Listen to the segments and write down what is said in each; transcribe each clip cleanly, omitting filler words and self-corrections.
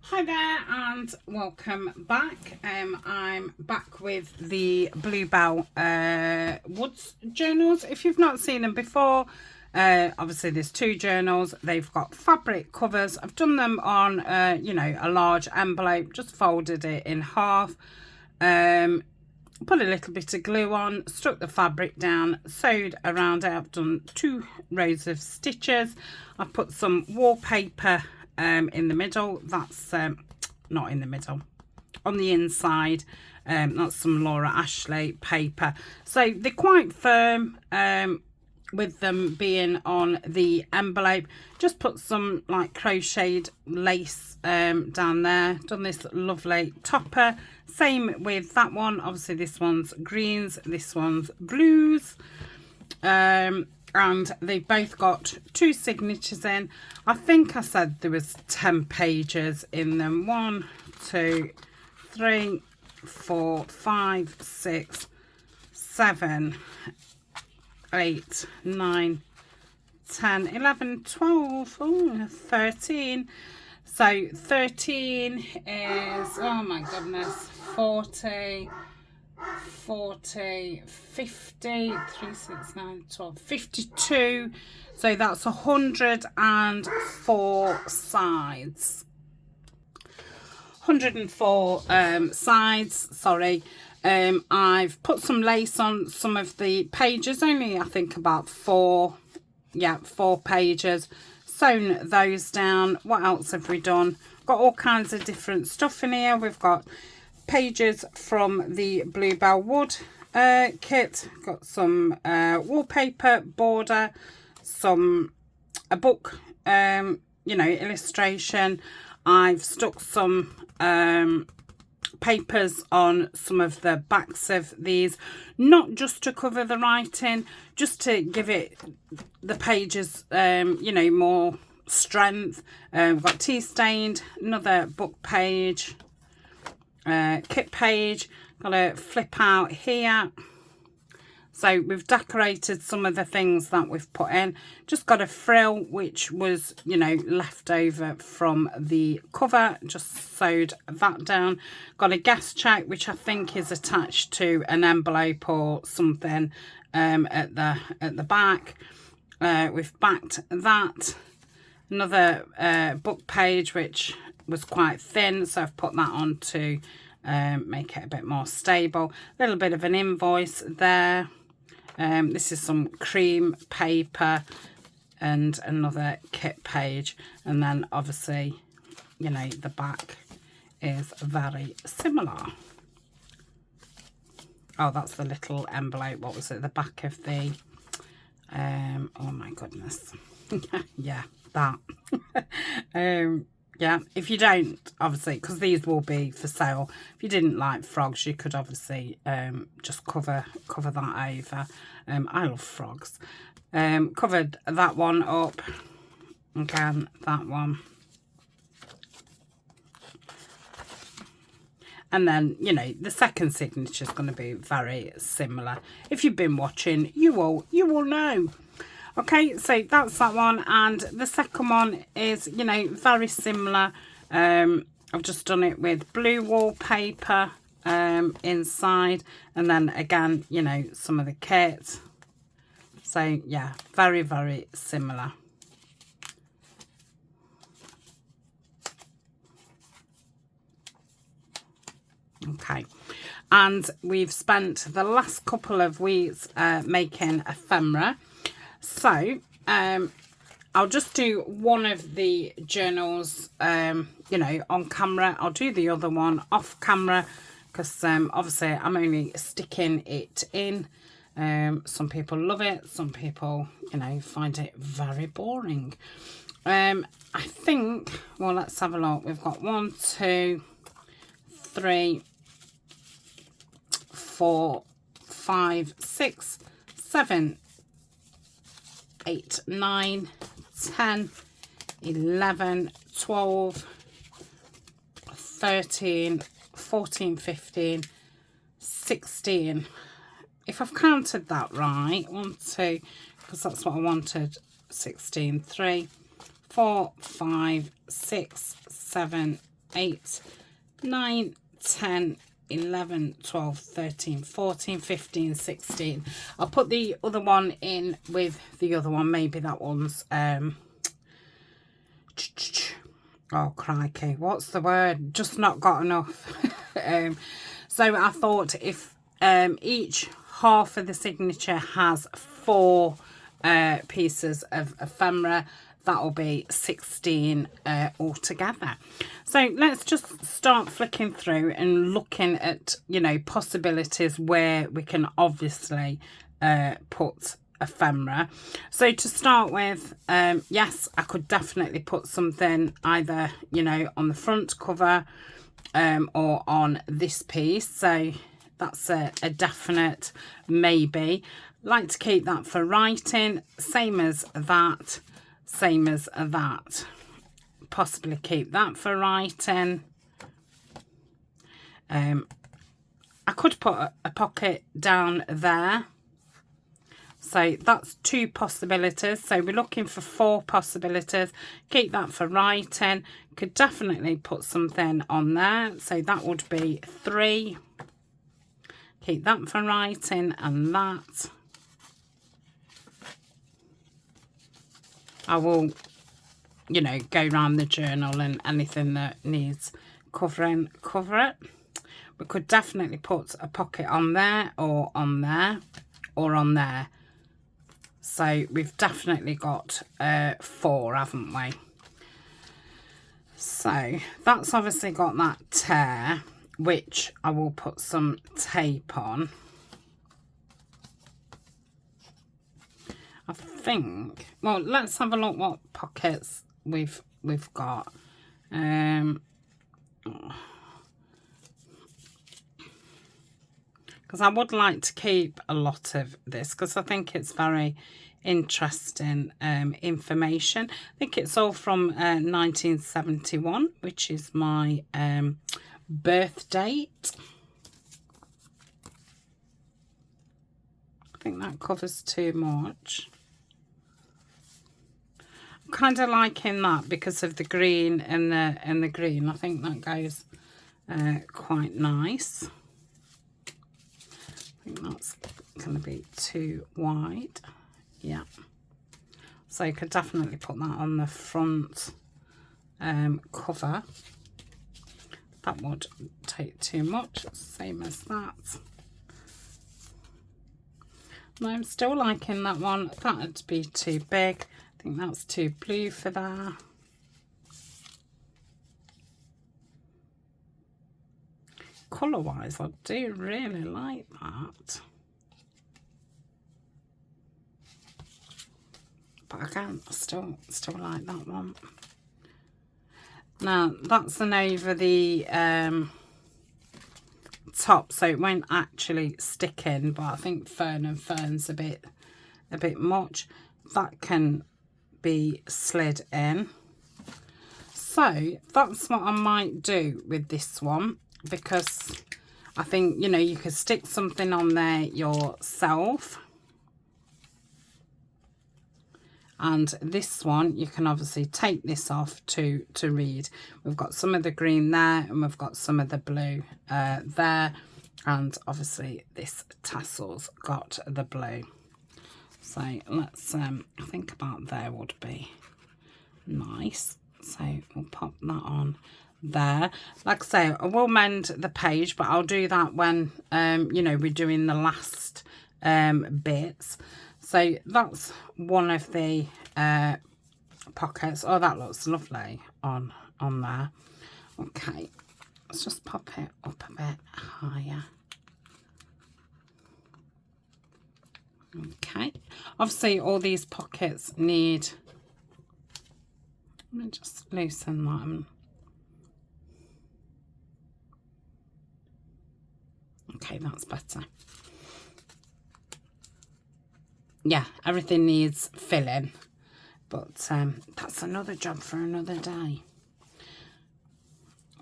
Hi there and welcome back. I'm back with the Bluebell Woods journals. If you've not seen them before, obviously there's two journals. They've got fabric covers. I've done them on a large envelope, just folded it in half, put a little bit of glue on, stuck the fabric down, sewed around it. I've done 2 rows of stitches. I've put some wallpaper in the middle. That's not in the middle, on the inside. That's some Laura Ashley paper, so they're quite firm with them being on the envelope. Just put some like crocheted lace down there. Done this lovely topper, same with that one. Obviously this one's greens, this one's blues, and they've both got 2 signatures in. I think I said there was 10 pages in them. 1, 2, 3, 4, 5, 6, 7, 8, 9, 10, 11, 12, 13. So 13 is, oh my goodness, 40, 50, 3, 6, 9, 12, 52. So that's 104 sides. 104 sides, sorry. I've put some lace on some of the pages, only I think about 4 pages. Sewn those down. What else have we done? Got all kinds of different stuff in here. We've got pages from the Bluebell Wood kit, got some wallpaper border, a book illustration. I've stuck some papers on some of the backs of these, not just to cover the writing, just to give it the pages more strength. We've got tea stained, another book page, kit page, got a flip out here. So we've decorated some of the things that we've put in. Just got a frill which was left over from the cover, just sewed that down. Got a gas check which I think is attached to an envelope or something at the back. We've backed that. Another book page which was quite thin, so I've put that on to make it a bit more stable. A little bit of an invoice there. This is some cream paper and another kit page, and then obviously the back is very similar. Oh, that's the little envelope. What was it? The back of the oh my goodness. Yeah, that. Yeah, if you don't, obviously, because these will be for sale, if you didn't like frogs, you could obviously just cover that over. I love frogs. Covered that one up. Again, that one. And then, the second signature is going to be very similar. If you've been watching, you will know. Okay, so that's that one, and the second one is very similar. I've just done it with blue wallpaper inside, and then again some of the kit. So yeah, very, very similar. Okay, and we've spent the last couple of weeks making ephemera. So I'll just do one of the journals on camera. I'll do the other one off camera because obviously I'm only sticking it in. Some people love it, some people find it very boring. I think, well, let's have a look. We've got 1, 2, 3, 4, 5, 6, 7, 8, 9, 10, 11, 12, 13, 14, 15, 16. If I've counted that right, 1, 2, because that's what I wanted, 16, 3, 4, 5, 6, 7, 8, 9, 10, 11, 12, 13, 14, 15, 16. I'll put the other one in with the other one. Maybe that one's, oh, crikey. What's the word? Just not got enough. So I thought if each half of the signature has 4 pieces of ephemera, that'll be 16 altogether. So let's just start flicking through and looking at, you know, possibilities where we can obviously put ephemera. So to start with, yes, I could definitely put something either, you know, on the front cover or on this piece. So that's a definite maybe. Like to keep that for writing, same as that, same as that. Possibly keep that for writing. I could put a pocket down there. So that's 2 possibilities. So we're looking for 4 possibilities. Keep that for writing. Could definitely put something on there. So that would be 3. Keep that for writing and that. I will, you know, go around the journal and anything that needs covering, cover it. We could definitely put a pocket on there or on there or on there. So we've definitely got 4, haven't we? So that's obviously got that tear, which I will put some tape on. I think, well, let's have a look what pockets we've got. Because I would like to keep a lot of this because I think it's very interesting information. I think it's all from 1971, which is my birth date. I think that covers too much. I'm kind of liking that because of the green and the green. I think that goes quite nice. I think that's going to be too wide. Yeah. So you could definitely put that on the front cover. That would take too much. Same as that. No, I'm still liking that one. That would be too big. I think that's too blue for that. Colour wise, I do really like that. But again, I still like that one. Now that's an over the top, so it won't actually stick in, but I think fern and fern's a bit much. That can be slid in. So that's what I might do with this one, because I think, you know, you could stick something on there yourself. And this one, you can obviously take this off to read. We've got some of the green there, and we've got some of the blue there. And obviously this tassel's got the blue. So let's think about there would be nice. So we'll pop that on there. Like I say, I will mend the page, but I'll do that when, you know, we're doing the last bits. So that's one of the pockets. Oh, that looks lovely on there. Okay, let's just pop it up a bit higher. Okay, obviously all these pockets need, let me just loosen that. Okay, that's better. Yeah, everything needs filling, but that's another job for another day.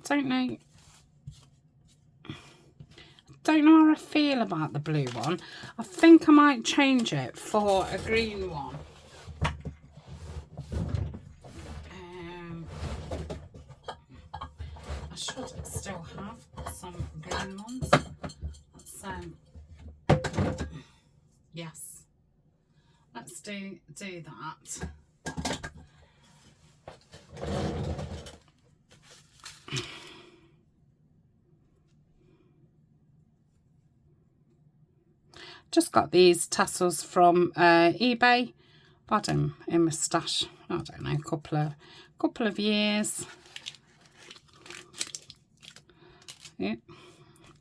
Don't know how I feel about the blue one. I think I might change it for a green one. I I should still have some green ones. So yes, let's do that. Just got these tassels from eBay. Bought them in my stash, I don't know, couple of years. Yeah.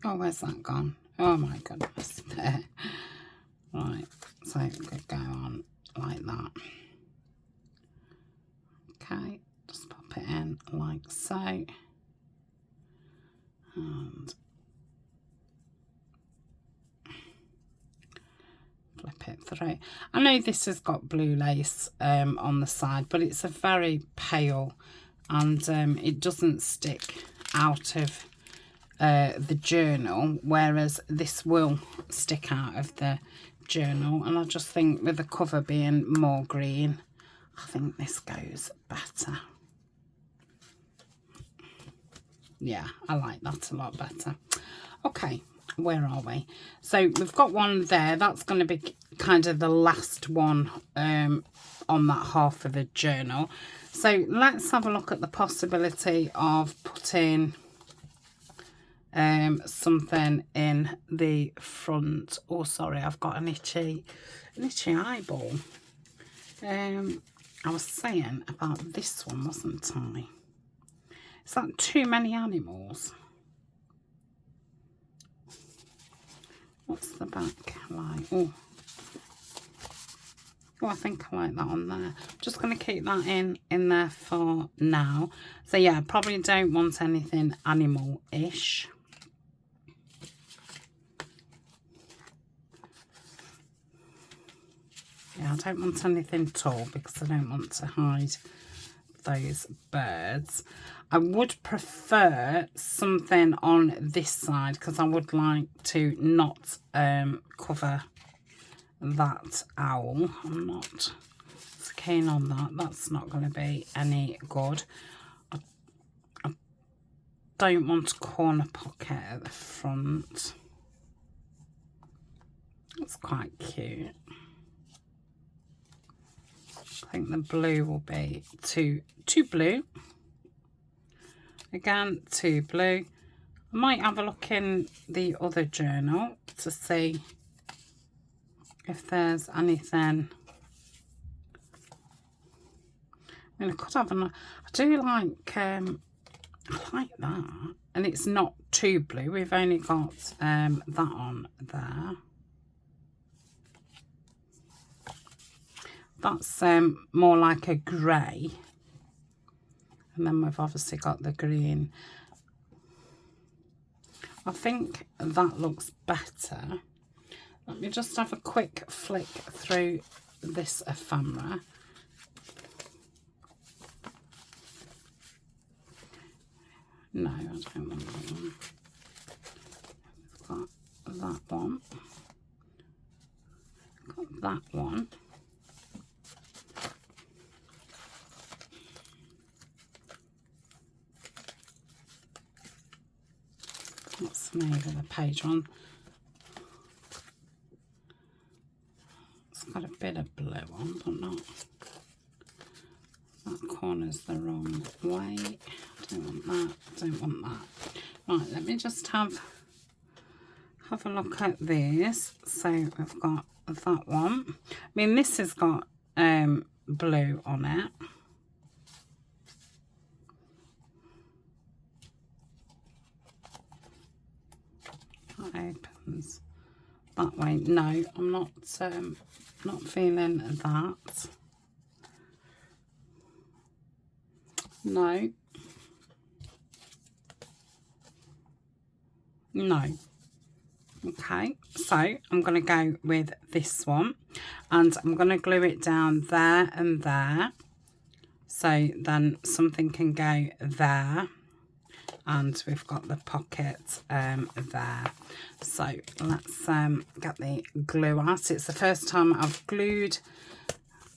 Oh, where's that gone? Oh my goodness. There. Right, so it could go on like that. Okay, just pop it in like so. And flip it through. I know this has got blue lace on the side, but it's a very pale, and it doesn't stick out of the journal, whereas this will stick out of the journal. And I just think with the cover being more green, I think this goes better. Yeah, I like that a lot better. Okay, where are we? So we've got one there. That's going to be kind of the last one on that half of the journal. So let's have a look at the possibility of putting something in the front. Oh, sorry, I've got an itchy eyeball. I was saying about this one, wasn't I? Is that too many animals? What's the back like? Oh, I think I like that on there. I'm just going to keep that in there for now. So yeah, probably don't want anything animal-ish. Yeah, I don't want anything tall because I don't want to hide those birds. I would prefer something on this side because I would like to not cover that owl. I'm not so keen on that. That's not going to be any good. I don't want a corner pocket at the front. That's quite cute. I think the blue will be too blue. Again, too blue. I might have a look in the other journal to see if there's anything. I mean, I could have I do like, I like that. And it's not too blue. We've only got that on there. That's more like a grey. And then we've obviously got the green. I think that looks better. Let me just have a quick flick through this ephemera. No, I don't want that one. Got that one. Got that one. What's the name of the page one? It's got a bit of blue on, but not. That corner's the wrong way. I don't want that. I don't want that. Right, let me just have a look at this. So we've got that one. I mean, this has got blue on it. That opens that way. No, I'm not feeling that. No. Okay, so I'm going to go with this one, and I'm going to glue it down there and there, so then something can go there, and we've got the pocket there. So let's get the glue out. It's the first time I've glued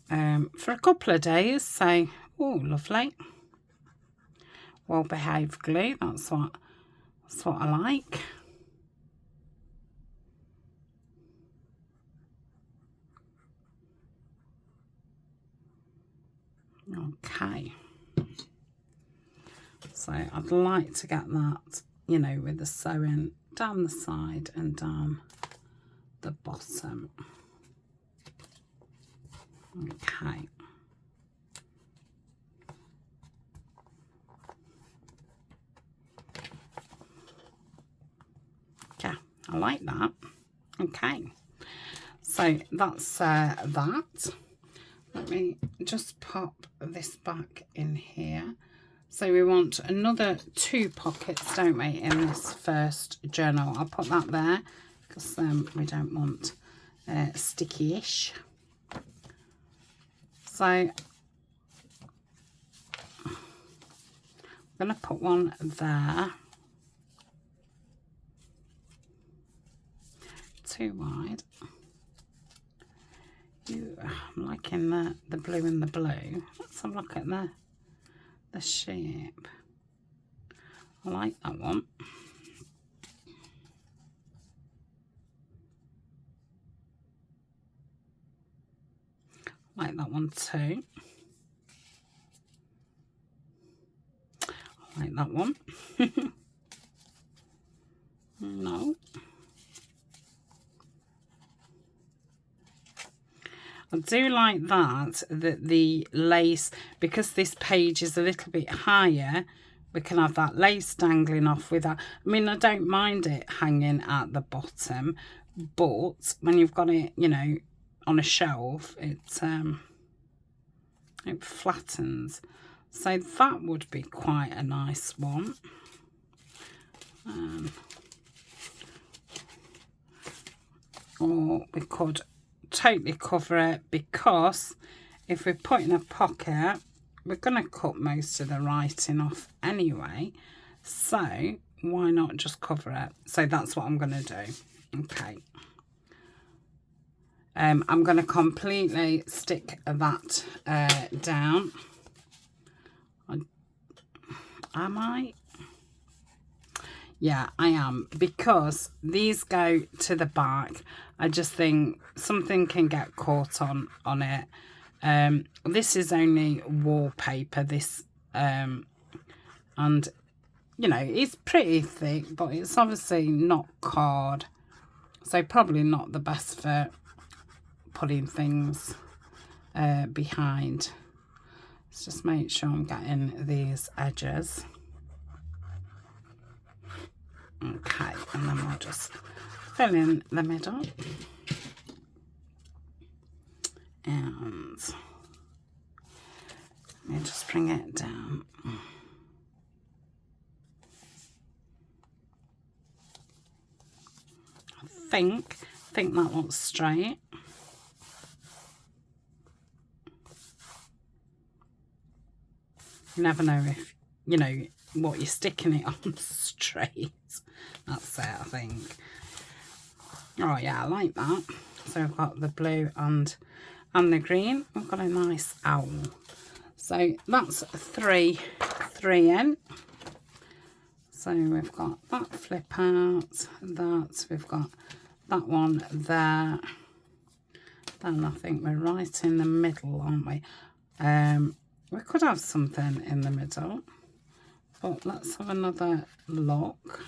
for a couple of days, so oh, lovely. well behaved glue. That's what I like. Okay, so I'd like to get that, you know, with the sewing down the side and down the bottom. Okay. Yeah, I like that. Okay, so that's that. Let me just pop this back in here. So we want another 2 pockets, don't we, in this first journal. I'll put that there because we don't want sticky-ish. So I'm going to put one there. Too wide. I'm liking the blue and the blue. Let's have a look at the shape. I like that one. I like that one too. I like that one. No. I do like that the lace, because this page is a little bit higher, we can have that lace dangling off with that. I mean, I don't mind it hanging at the bottom, but when you've got it, you know, on a shelf, it flattens. So that would be quite a nice one. Or we could totally cover it, because if we put in a pocket, we're going to cut most of the writing off anyway, so why not just cover it? So that's what I'm going to do. Okay, I'm going to completely stick that down. Am I? Yeah, I am, because these go to the back. I just think something can get caught on it. This is only wallpaper, this, and, you know, it's pretty thick, but it's obviously not card, so probably not the best for putting things behind. Let's just make sure I'm getting these edges. Okay, and then we'll just fill in the middle. And let me just bring it down. I think that looks straight. You never know if, you know, what you're sticking it on straight. That's it, I think. Oh yeah, I like that. So I've got the blue and the green. I've got a nice owl. So that's three in. So we've got that flip out, we've got that one there. Then I think we're right in the middle, aren't we? We could have something in the middle, but let's have another look.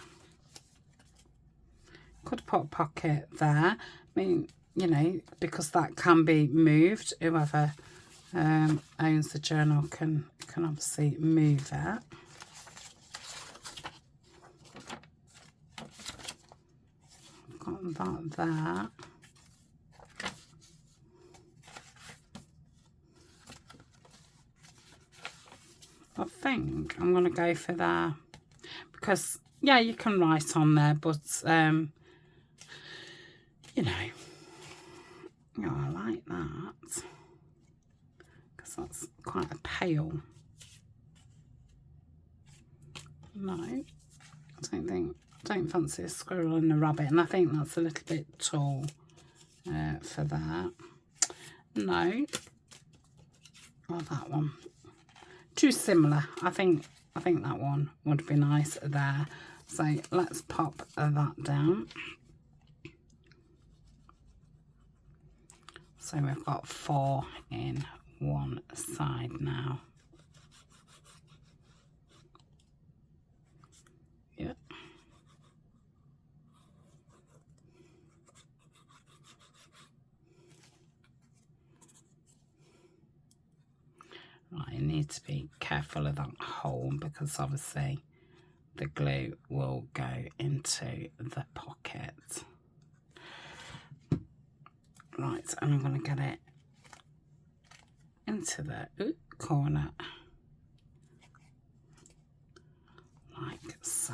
Could put a pocket there. I mean, you know, because that can be moved. Whoever owns the journal can obviously move it. Got that there. I think I'm going to go for that, because yeah, you can write on there, but you know, I like that, because that's quite a pale. No, I don't fancy a squirrel and a rabbit, and I think that's a little bit tall for that. No, or that one. Too similar. I think I think that one would be nice there. So let's pop that down. So we've got 4 in one side now. Yeah. Right, you need to be careful of that hole because obviously the glue will go into the pocket. Right, and I'm going to get it into the corner like so.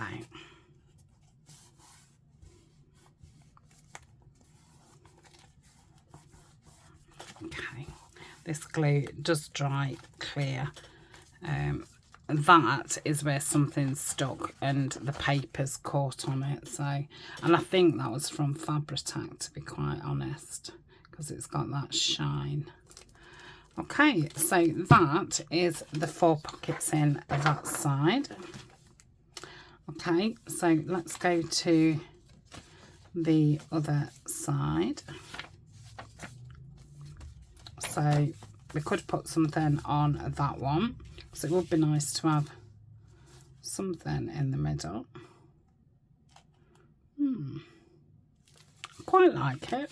Okay, this glue does dry clear. That is where something's stuck and the paper's caught on it. So, and I think that was from Fabri-Tac, to be quite honest, because it's got that shine. Okay, so that is the 4 pockets in that side. Okay, so let's go to the other side. So we could put something on that one, because it would be nice to have something in the middle. Quite like it.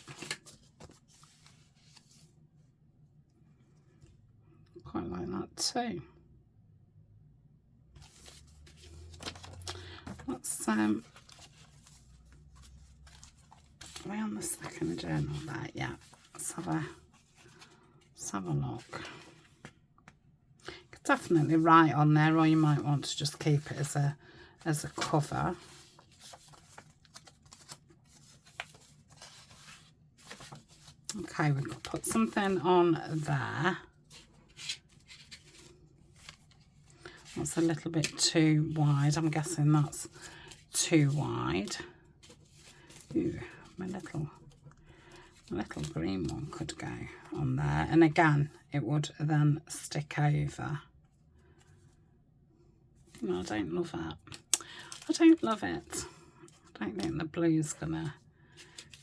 Quite like that too. Let's are we on the second journal there? Yeah. Let's have a look. You could definitely write on there, or you might want to just keep it as a cover. Okay, we could put something on there. That's a little bit too wide. I'm guessing that's too wide. Ooh, my little green one could go on there. And again, it would then stick over. No, I don't love it. I don't love it. I don't think the blue's gonna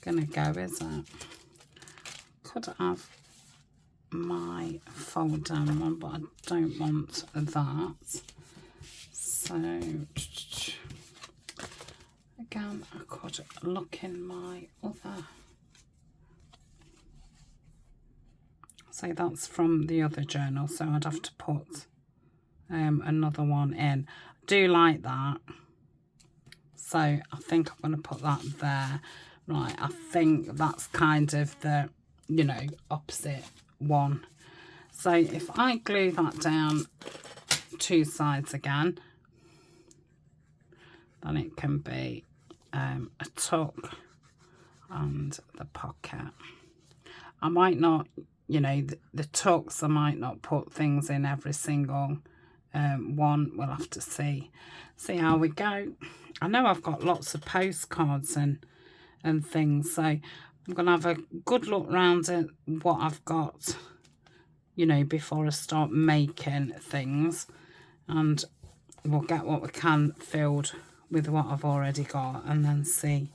go, is it? Could have my fold down one, but I don't want that. So again, I could look in my other. So that's from the other journal, so I'd have to put another one in. I do like that, so I think I'm going to put that there. Right, I think that's kind of the, you know, opposite one. So if I glue that down 2 sides again, then it can be a tuck and the pocket. I might not, you know, the tucks, I might not put things in every single one. We'll have to see how we go. I know I've got lots of postcards and things, so I'm going to have a good look round at what I've got, you know, before I start making things, and we'll get what we can filled with what I've already got, and then see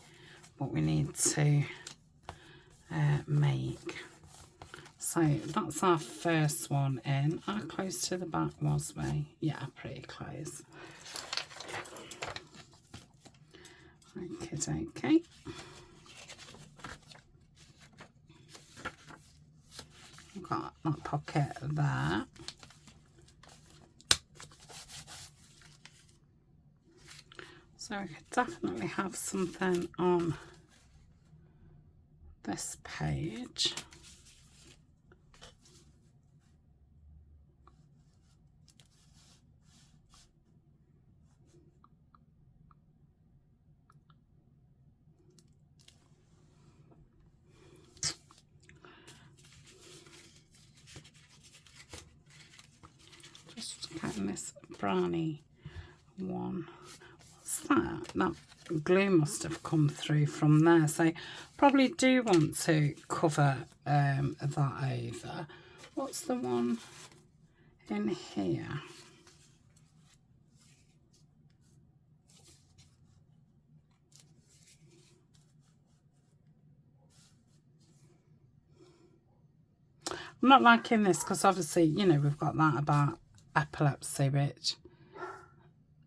what we need to make. So that's our first one in. How close to the back was we? Yeah, pretty close. Okay. I've got that pocket there. So I could definitely have something on this page. Just getting this brownie one. What's that? That glue must have come through from there. So probably do want to cover that over. What's the one in here? I'm not liking this because obviously, you know, we've got that about epilepsy, which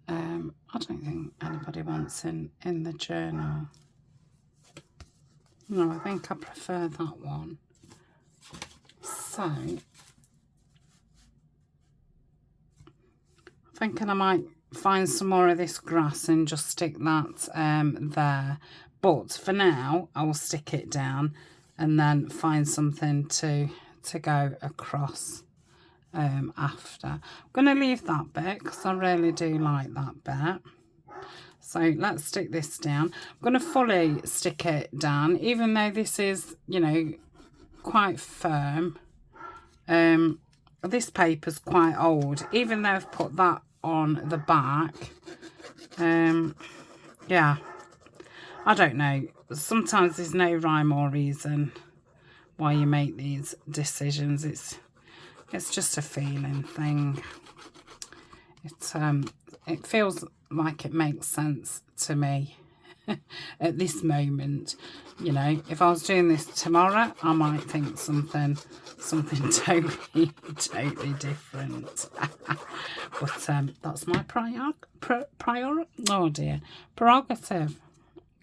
I don't think anybody wants in the journal. No, I think I prefer that one. So, I'm thinking I might find some more of this grass and just stick that there. But for now, I will stick it down and then find something to go across after. I'm going to leave that bit because I really do like that bit. So let's stick this down. I'm going to fully stick it down, even though this is, you know, quite firm. This paper's quite old, even though I've put that on the back. Yeah, I don't know. Sometimes there's no rhyme or reason why you make these decisions. It's just a feeling thing. It feels like it makes sense to me at this moment. You know, if I was doing this tomorrow, I might think something totally different. But that's my prerogative.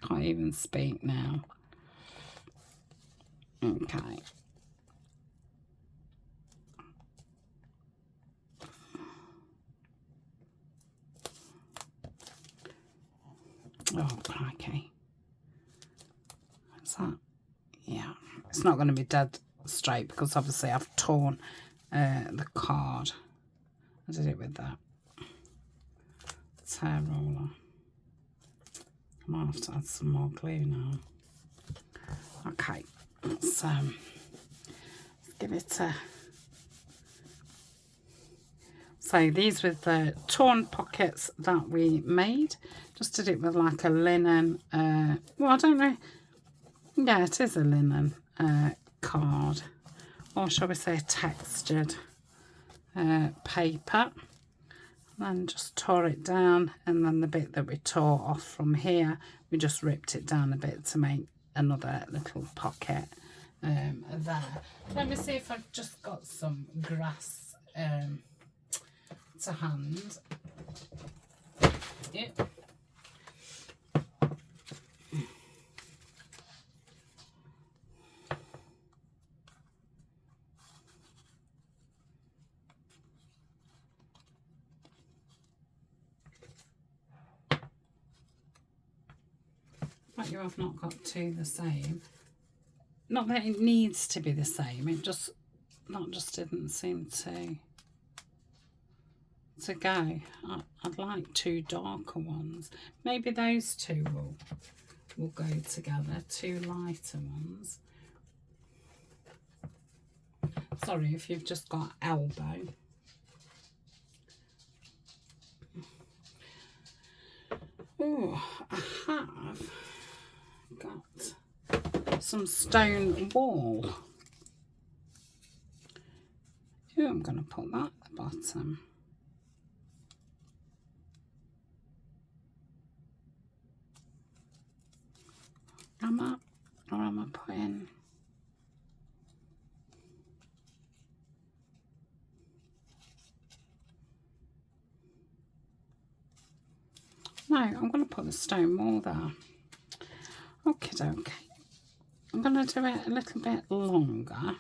Can't even speak now. Okay. Oh, crikey. What's that? Yeah. It's not going to be dead straight because obviously I've torn the card. I did it with that tear roller. I might have to add some more glue now. Okay. Let's give it a... So these with the torn pockets that we made. Just did it with like a linen, well, I don't know. Yeah, it is a linen card. Or shall we say textured paper. And then just tore it down. And then the bit that we tore off from here, we just ripped it down a bit to make another little pocket there. Let me see if I've just got some grass to hand. Yep. But you have not got two the same. Not that it needs to be the same, it just didn't seem to go. I'd like two darker ones. Maybe those two will go together, two lighter ones. Sorry if you've just got elbow. Oh, I have got some stone wool. Oh, I'm going to put that at the bottom. Or am I putting... No, I'm going to put the stone wool there. Okay. I'm going to do it a little bit longer.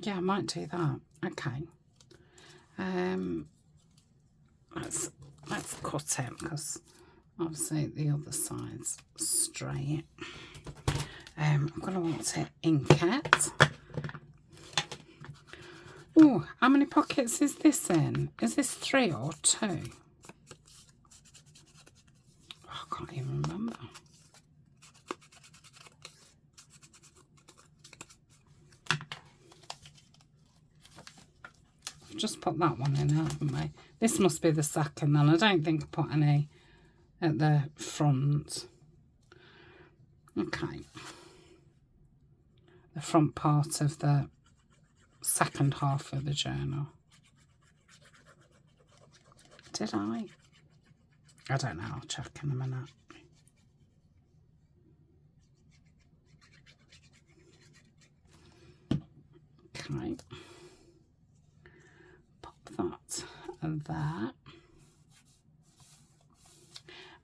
Yeah, I might do that. Okay. Let's cut it because obviously the other side's straight. I'm going to want to ink it. Oh, how many pockets is this in? Is this 3 or 2? Oh, I can't even remember. I've just put that one in, haven't I? This must be the second then. I don't think I put any at the front. Okay. The front part of the second half of the journal. Did I? I don't know, I'll check in a minute. Okay, pop that there,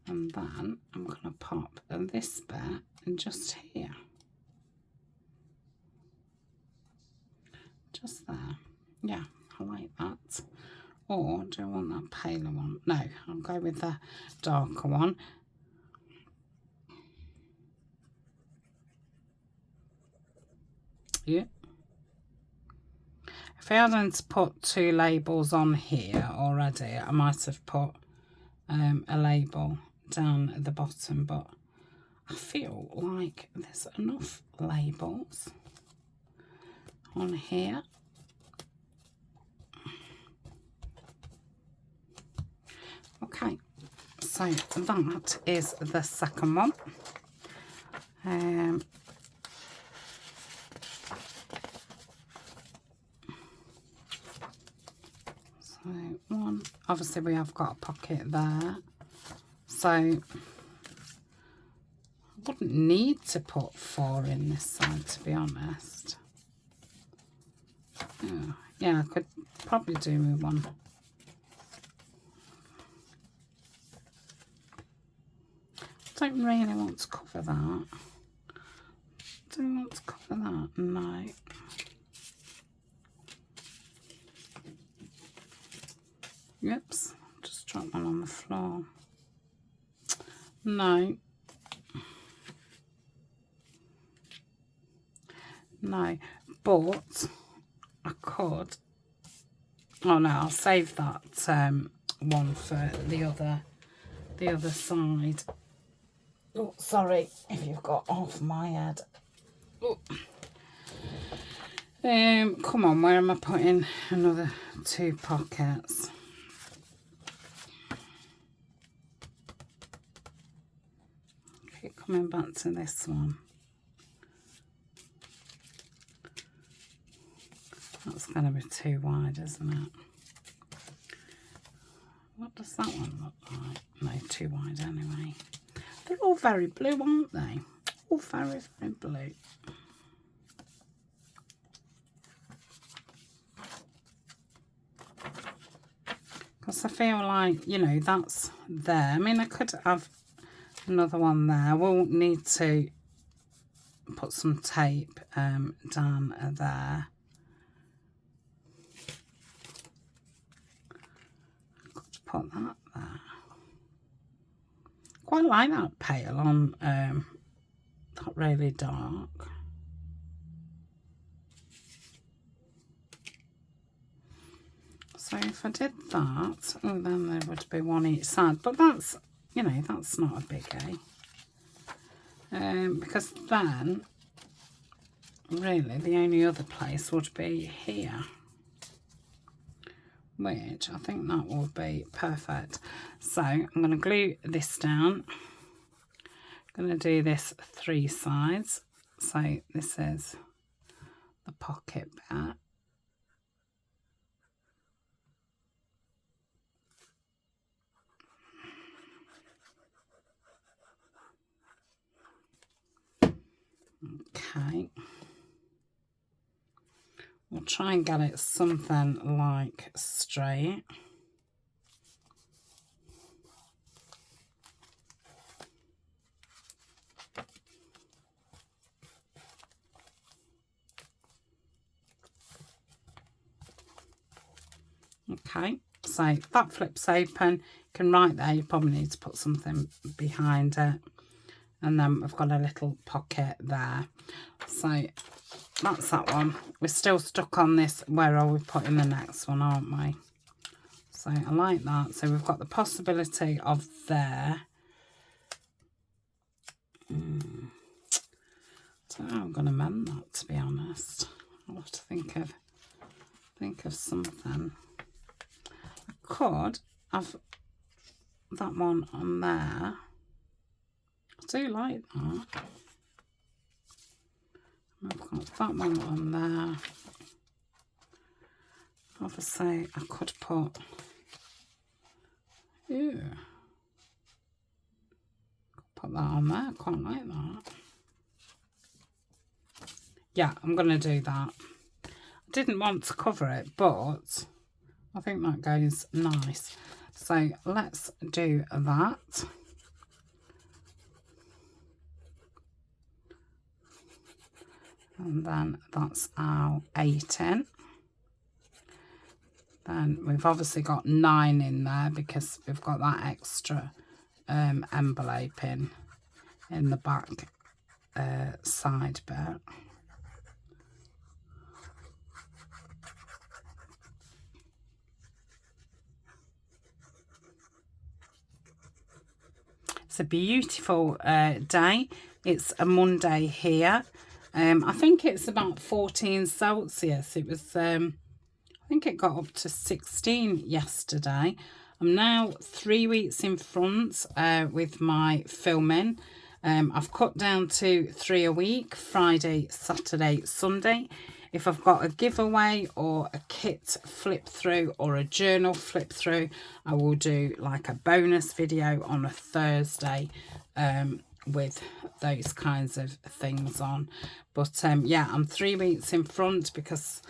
and then I'm going to pop this bit just here, just there. Yeah, I like that. Or do I want that paler one? No, I'll go with the darker one. Yeah. If I hadn't put 2 labels on here already, I might have put a label down at the bottom, but I feel like there's enough labels on here. Okay, so that is the second one. So one, obviously we have got a pocket there, so I wouldn't need to put 4 in this side, to be honest. Oh, yeah, I could probably do with one. Don't really want to cover that. Don't want to cover that, no. Oops, just dropped one on the floor. No. No, but I could. Oh no, I'll save that one for the other side. Oh, sorry if you've got off my head. Oh. Come on, where am I putting another 2 pockets? Keep coming back to this one. That's going to be too wide, isn't it? What does that one look like? No, too wide anyway. They're all very blue, aren't they? All very, very blue. Because I feel like, you know, that's there. I mean, I could have another one there. We'll need to put some tape down there. Could put that there. Quite like that pale on not really dark. So if I did that, oh, then there would be one each side. But that's, you know, that's not a biggie. Because then, really, the only other place would be here. Which I think that will be perfect. So I'm going to glue this down. I'm going to do this 3 sides. So this is the pocket bit. Okay. We'll try and get it something like straight. Okay, so that flips open. You can write there, you probably need to put something behind it. And then we've got a little pocket there. So that's that one. We're still stuck on this. Where are we putting the next one, aren't we? So I like that. So we've got the possibility of there. I don't know how I'm going to mend that, to be honest. I'll have to think of something. I could have that one on there. I do like that. I've got that one on there. Obviously, I could put... Ew. that on there. I quite like that. Yeah, I'm going to do that. I didn't want to cover it, but I think that goes nice. So let's do that. And then that's our 8 in. Then we've obviously got 9 in there because we've got that extra envelope in the back side bit. It's a beautiful day. It's a Monday here. I think it's about 14 Celsius. It was, I think it got up to 16 yesterday. I'm now 3 weeks in front with my filming. I've cut down to 3 a week, Friday, Saturday, Sunday. If I've got a giveaway or a kit flip through or a journal flip through, I will do like a bonus video on a Thursday with those kinds of things on. But yeah, I'm 3 weeks in front because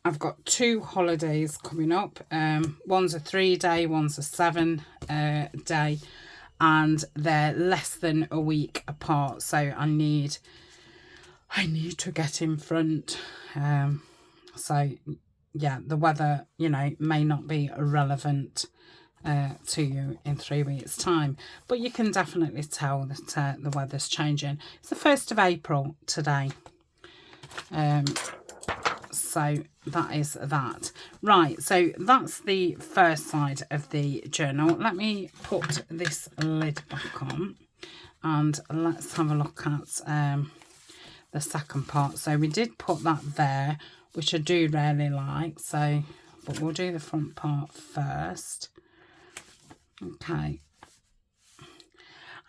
I've got 2 holidays coming up. One's a 3-day, one's a 7-day, and they're less than a week apart. So I need to get in front. So yeah, the weather, you know, may not be relevant to you in 3 weeks time, but you can definitely tell that the weather's changing. It's the 1st of April today. So that is that. Right, so that's the first side of the journal. Let me put this lid back on and let's have a look at the second part. So we did put that there, which I do really like, so but we'll do the front part first. Okay,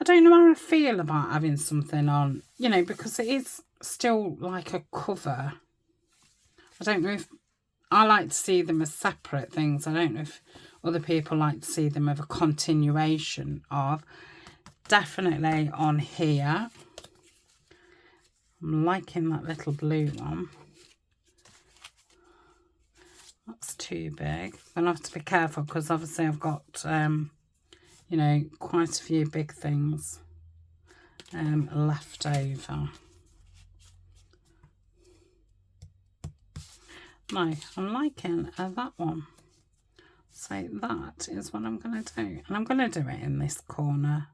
I don't know how I feel about having something on, you know, because it is still like a cover. I don't know if I like to see them as separate things. I don't know if other people like to see them as a continuation of. Definitely on here. I'm liking that little blue one. That's too big. I'll have to be careful because obviously I've got, you know, quite a few big things left over. No, I'm liking that one. So that is what I'm going to do. And I'm going to do it in this corner.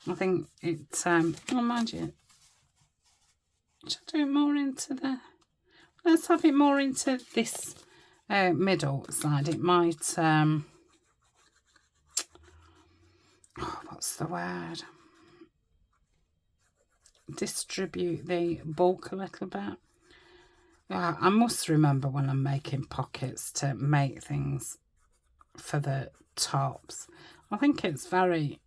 I think it's, oh, mind you, should I do it more into the, let's have it more into this middle side. It might, oh, what's the word? Distribute the bulk a little bit. I must remember when I'm making pockets to make things for the tops. I think it's very,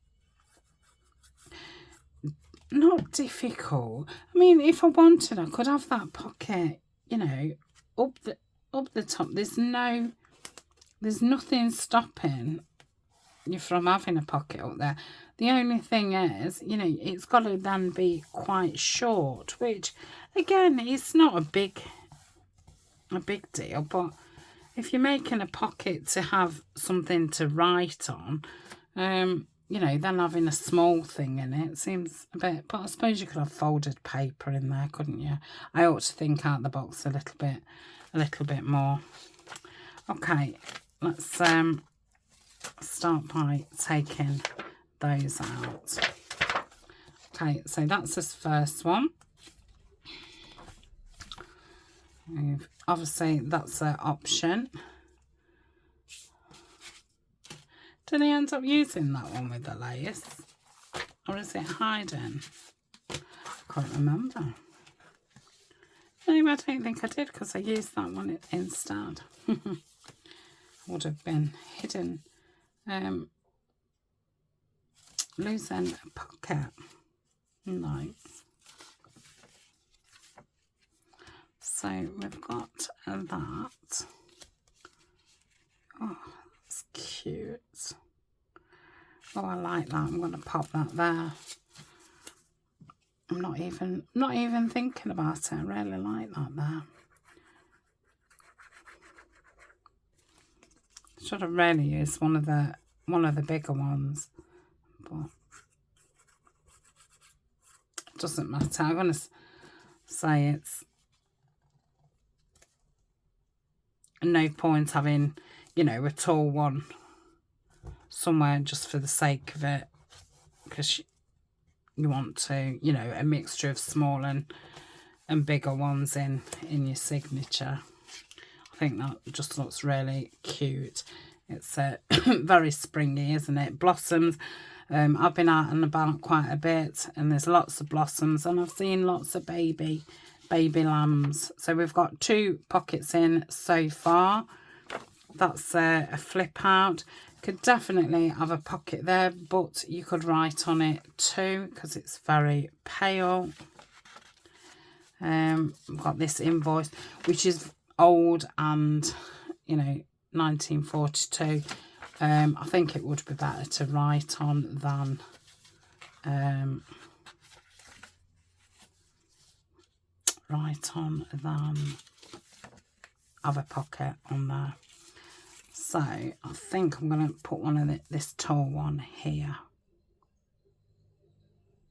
not difficult. I mean, if I wanted, I could have that pocket, you know, up the top. There's nothing stopping you from having a pocket up there. The only thing is, you know, it's got to then be quite short, which again, it's not a big deal, but if you're making a pocket to have something to write on, you know, then having a small thing in it seems a bit, but I suppose you could have folded paper in there, couldn't you? I ought to think out the box a little bit more. Okay, let's start by taking those out. Okay, so that's this first one. Obviously that's an option. Did I end up using that one with the lace, or is it hiding? I can't remember. No, I don't think I did because I used that one instead. Would have been hidden. Losing a pocket. No. So we've got that. Oh, that's cute. Oh, I like that. I'm going to pop that there. I'm not even thinking about it. I really like that there. Should have really used one of the bigger ones, but it doesn't matter. I'm going to say it's no point having, you know, a tall one somewhere just for the sake of it, because you want to, you know, a mixture of small and bigger ones in your signature. I think that just looks really cute. It's very springy, isn't it? Blossoms. I've been out and about quite a bit, and there's lots of blossoms, and I've seen lots of baby lambs. So we've got 2 pockets in so far. That's a flip out. Could definitely have a pocket there, but you could write on it too, because it's very pale. I've got this invoice, which is old and, you know, 1942. I think it would be better to write on than have a pocket on there. So I think I'm going to put one of this tall one here.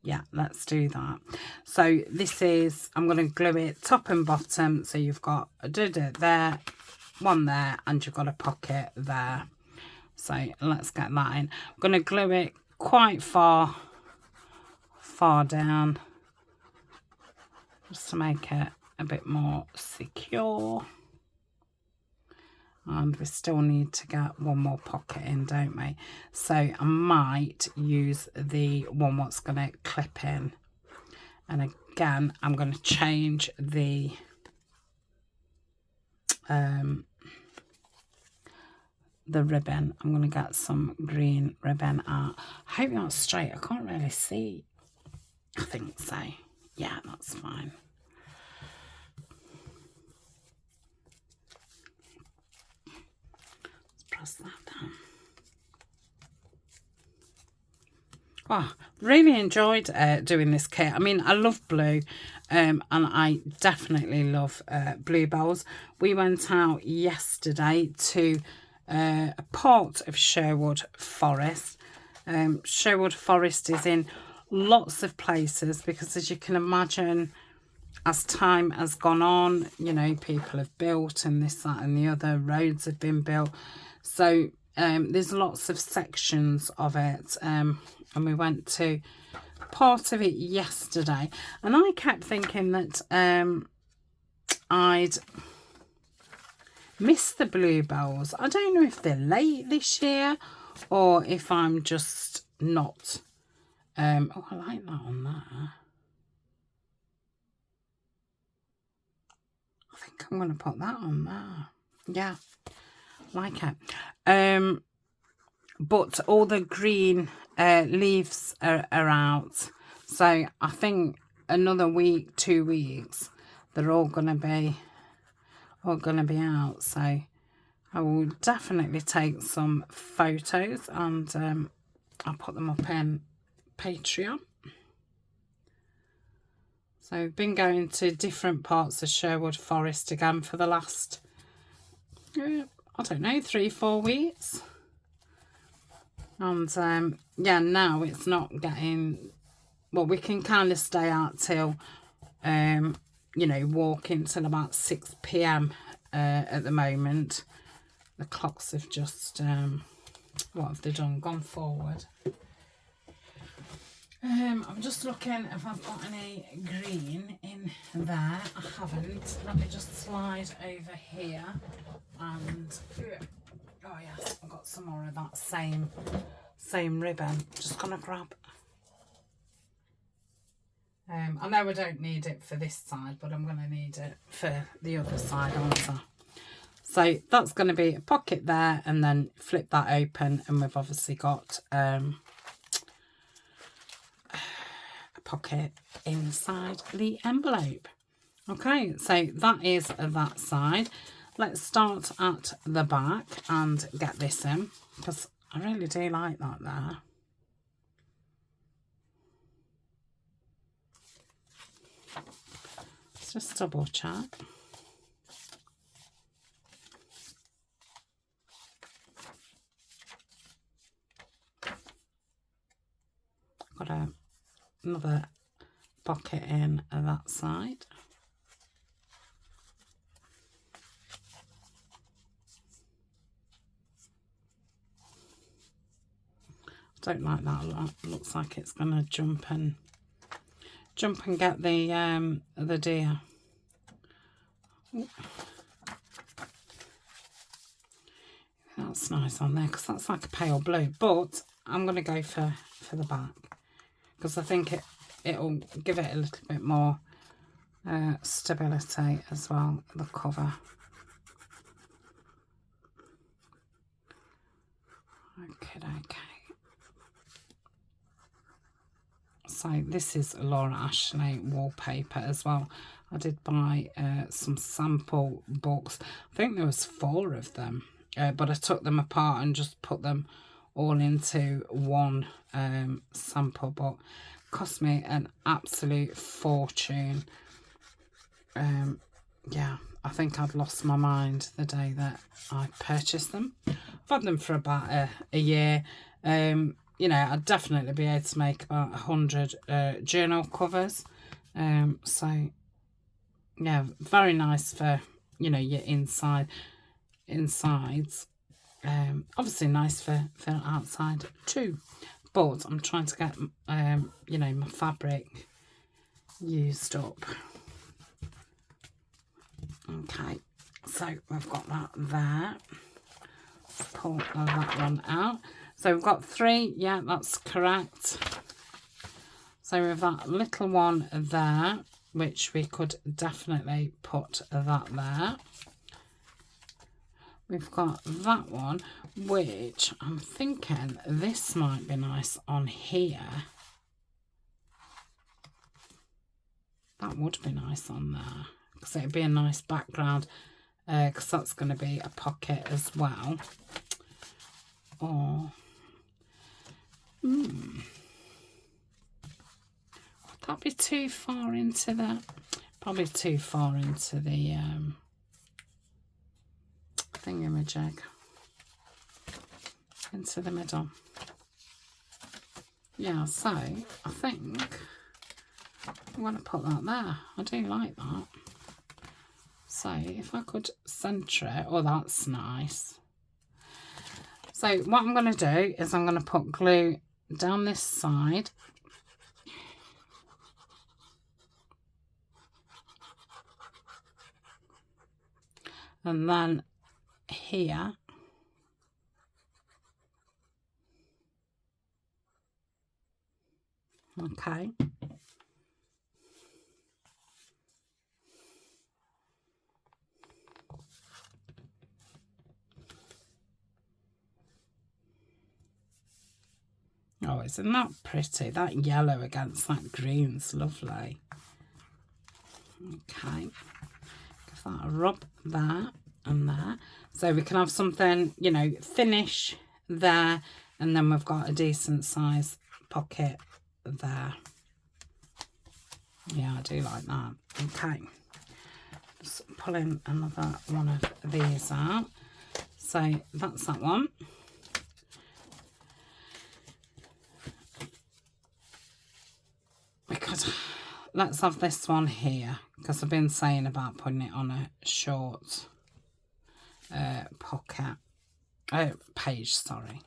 Yeah, let's do that. So this is, I'm going to glue it top and bottom. So you've got a there, one there, and you've got a pocket there. So let's get that in. I'm going to glue it quite far down, just to make it a bit more secure. And we still need to get one more pocket in, don't we? So I might use the one that's going to clip in. And again, I'm going to change the ribbon. I'm going to get some green ribbon out. I hope that's straight. I can't really see. I think so. Yeah, that's fine. Press that down. Oh, really enjoyed doing this kit. I mean, I love blue, and I definitely love bluebells. We went out yesterday to a part of Sherwood Forest. Sherwood Forest is in lots of places because, as you can imagine, as time has gone on, you know, people have built and this, that and the other, roads have been built. So there's lots of sections of it, and we went to part of it yesterday, and I kept thinking that I'd miss the bluebells. I don't know if they're late this year or if I'm just not. Oh, I like that on there. I think I'm going to put that on there. Yeah, like it. But all the green leaves are out, so I think another week, 2 weeks, they're all going to be out. So I will definitely take some photos, and I'll put them up in Patreon. So I've been going to different parts of Sherwood Forest again for the last, I don't know, 3-4 weeks. And yeah, now it's not getting, well, we can kind of stay out till, you know, walk until about 6 p.m. At the moment. The clocks have just, what have they done? Gone forward. I'm just looking if I've got any green in there. I haven't. Let me just slide over here and, oh yes, I've got some more of that same ribbon. Just gonna grab. I know I don't need it for this side, but I'm gonna need it for the other side also. So that's gonna be a pocket there, and then flip that open, and we've obviously got pocket inside the envelope. Okay, so that is that side. Let's start at the back and get this in, because I really do like that there. Just double check. Got another pocket in that side. Don't like that a lot. Looks like it's gonna jump and get the deer. Ooh. That's nice on there because that's like a pale blue, but I'm gonna go for the back because I think it'll give it a little bit more stability as well, the cover. Okay. So this is Laura Ashley wallpaper as well. I did buy some sample books. I think there was 4 of them, but I took them apart and just put them all into one sample book. Cost me an absolute fortune. Yeah, I think I'd lost my mind the day that I purchased them. I've had them for about a year. You know, I'd definitely be able to make about 100 journal covers. So, yeah, very nice for, you know, your insides. Obviously nice for outside too. But I'm trying to get, you know, my fabric used up. Okay, so we've got that there. Pull that one out. So we've got 3, yeah, that's correct. So we've that little one there, which we could definitely put that there. We've got that one, which I'm thinking this might be nice on here. That would be nice on there, because it'd be a nice background, because that's going to be a pocket as well. Or would that be too far into the, probably too far into the thingamajig, into the middle. Yeah, so I think I'm going to put that there. I do like that. So if I could centre it, oh, that's nice. So what I'm going to do is I'm going to put glue down this side. And then here. Okay. Oh, isn't that pretty? That yellow against that green's lovely. Okay. Give that a rub there and there. So we can have something, you know, finish there, and then we've got a decent size pocket there. Yeah, I do like that. Okay. Just pulling another one of these out. So that's that one. Let's have this one here, because I've been saying about putting it on a short pocket, page, sorry.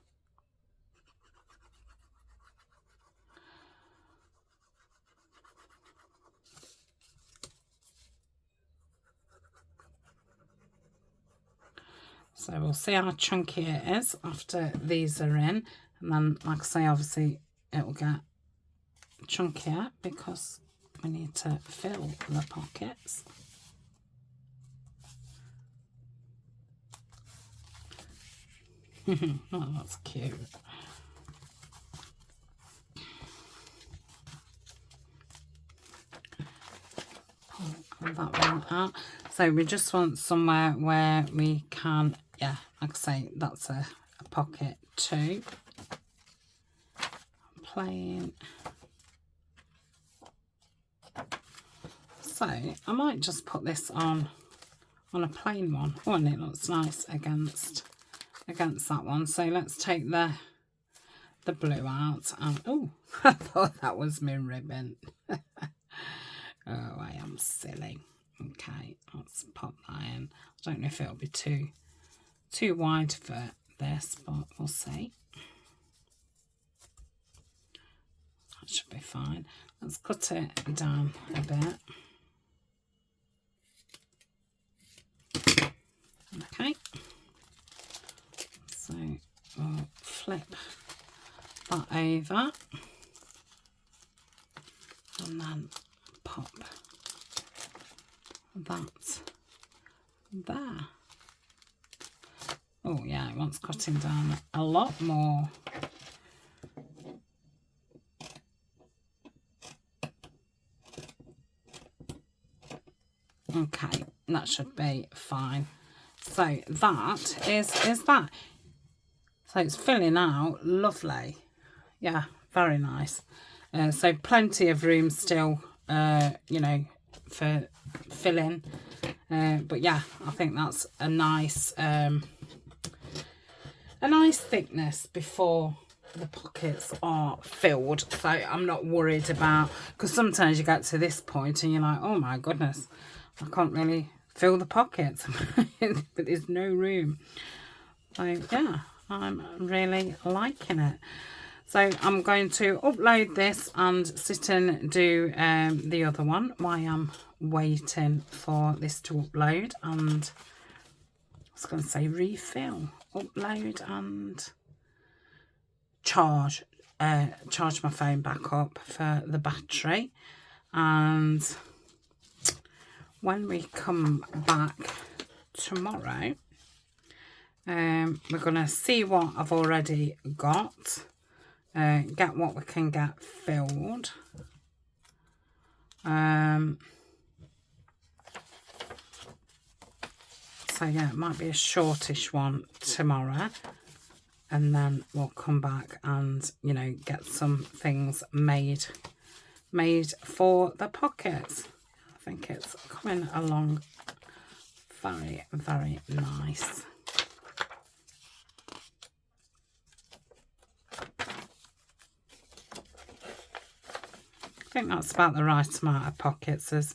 So we'll see how chunky it is after these are in, and then, like I say, obviously it will get chunkier because we need to fill the pockets. Oh, that's cute. Pull that one out. So we just want somewhere where we can, yeah, like I say, that's a pocket too. Plain. So I might just put this on a plain one. Oh, and it looks nice against that one. So let's take the blue out. And oh, I thought that was my ribbon. Oh, I am silly. Okay, let's pop that in. I don't know if it'll be too wide for this, but we'll see. That should be fine. Let's cut it down a bit. Okay, so we'll flip that over and then pop that there. Oh yeah, it wants cutting down a lot more. Okay, that should be fine. So that is that. So it's filling out lovely. Yeah, very nice. So plenty of room still, you know, for filling. But yeah, I think that's a nice thickness before the pockets are filled. So I'm not worried about, because sometimes you get to this point and you're like, oh my goodness, I can't really fill the pockets, but there's no room. So yeah, I'm really liking it. So I'm going to upload this and sit and do the other one while I'm waiting for this to upload. And I was going to say refill, upload and charge my phone back up for the battery. And when we come back tomorrow, we're going to see what I've already got, get what we can get filled. So yeah, it might be a shortish one tomorrow, and then we'll come back and, you know, get some things made for the pockets. I think it's coming along very, very nice. I think that's about the right amount of pockets as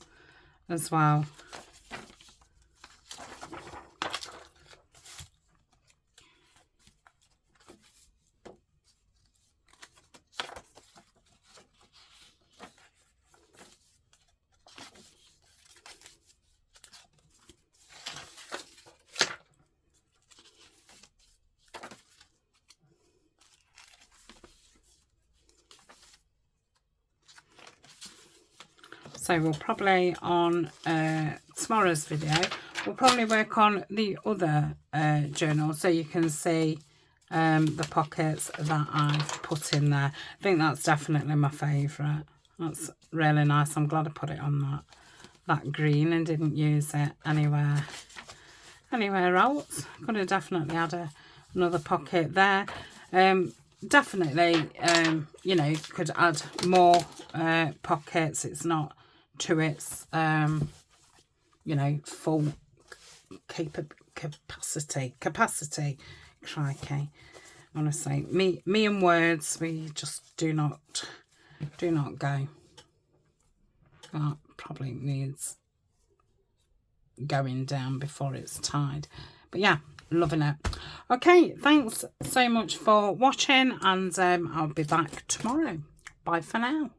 well. So we'll probably, on tomorrow's video, we'll probably work on the other journal, so you can see the pockets that I've put in there. I think that's definitely my favourite. That's really nice. I'm glad I put it on that green and didn't use it anywhere else. Could have definitely had another pocket there. Definitely, you know, could add more pockets. It's not to its, you know, full capacity. Crikey. Honestly, me and words, we just do not go. That probably needs going down before it's tied. But yeah, loving it. Okay, thanks so much for watching, and I'll be back tomorrow. Bye for now.